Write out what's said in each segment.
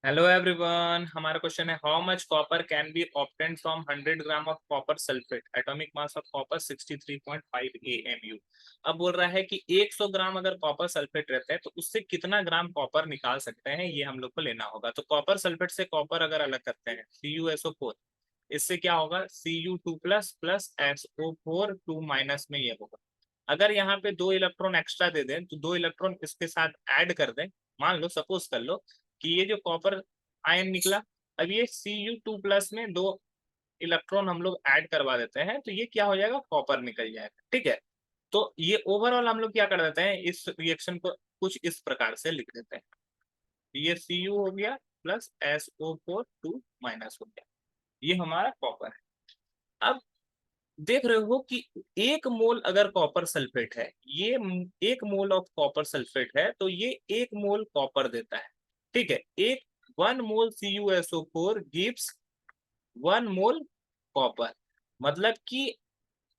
Hello everyone, हमारा question है how much copper can be obtained from 100 gram of copper sulphate, atomic mass of copper 63.5 AMU। अब बोल रहा है कि 100 ग्राम अगर कॉपर सल्फेट रहता है तो उससे कितना ग्राम कॉपर निकाल सकते हैं, ये हम लोग को लेना होगा। तो कॉपर सल्फेट से कॉपर अगर अलग करते हैं CuSO4, इससे क्या होगा Cu2 plus plus SO4 2 minus में ये होगा। अगर यहाँ पे 2 इलेक्ट्रॉन एक्स्ट्रा दे दें तो 2 इलेक्ट्रॉन इसके साथ ऐड कर दें। मान लो, सपोज कर लो कि ये जो कॉपर आयन निकला, अब ये Cu2 प्लस में 2 इलेक्ट्रॉन हम लोग ऐड करवा देते हैं तो ये क्या हो जाएगा, कॉपर निकल जाएगा। ठीक है, तो ये ओवरऑल हम लोग क्या कर देते हैं, इस रिएक्शन को कुछ इस प्रकार से लिख देते हैं। ये Cu हो गया प्लस SO4 2 माइनस हो गया, ये हमारा कॉपर है। अब देख रहे हो कि 1 मोल अगर कॉपर सल्फेट है, ये 1 मोल ऑफ कॉपर सल्फेट है तो ये 1 मोल कॉपर देता है। ठीक है, 1 मोल CuSO4 गिव्स 1 मोल कॉपर। मतलब कि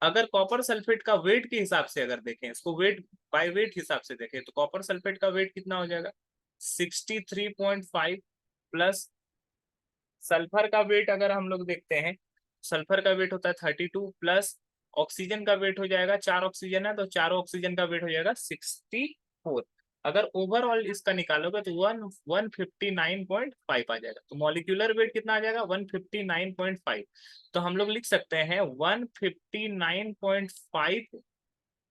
अगर कॉपर सल्फेट का वेट के हिसाब से अगर देखें, इसको वेट बाय वेट हिसाब से देखें, तो कॉपर सल्फेट का वेट कितना हो जाएगा 63.5 प्लस सल्फर का वेट अगर हम लोग देखते हैं, सल्फर का वेट होता है 32 प्लस ऑक्सीजन का वेट हो जाएगा, 4 ऑक्सीजन है तो चारों ऑक्सीजन का वेट हो जाएगा 64। अगर ओवरऑल इसका निकालोगे तो 159.5 आ जाएगा। तो मॉलिक्यूलर वेट कितना आ जाएगा 159.5। तो हम लोग लिख सकते हैं 159.5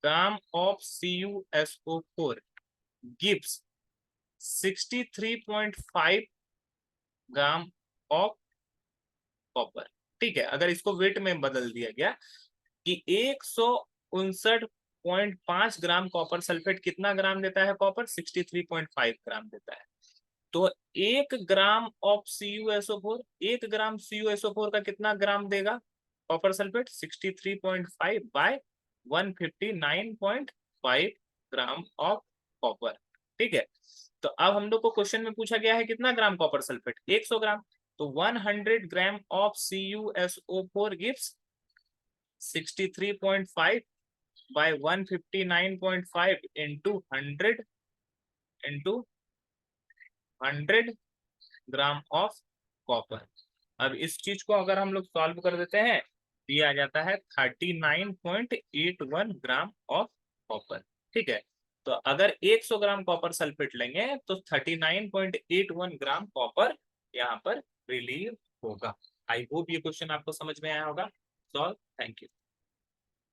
gram of CuSO4 gives 63.5 gram of copper. ठीक है, अगर इसको वेट में बदल दिया गया कि 159.5 ग्राम कॉपर सल्फेट कितना ग्राम देता है, कॉपर 63.5 ग्राम देता है। तो 1 gram of CuSO4, 1 gram CuSO4 का कितना ग्राम देगा copper sulphate 63.5 by 159.5 gram of copper. ठीक है, तो अब हम लोग को क्वेश्चन में पूछा गया है कितना ग्राम कॉपर सल्फेट 100 ग्राम। तो 100 gram of CuSO4 gives 63.5 by 159.5 into 100 gram of copper. अब इस चीज को अगर हम लोग सॉल्व कर देते हैं तो ये आ जाता है 39.81 ग्राम ऑफ कॉपर। ठीक है, तो अगर 100 ग्राम कॉपर सल्फेट लेंगे तो 39.81 ग्राम कॉपर यहाँ पर रिलीव होगा। आई होप ये क्वेश्चन आपको समझ में आया होगा। Solve, thank you.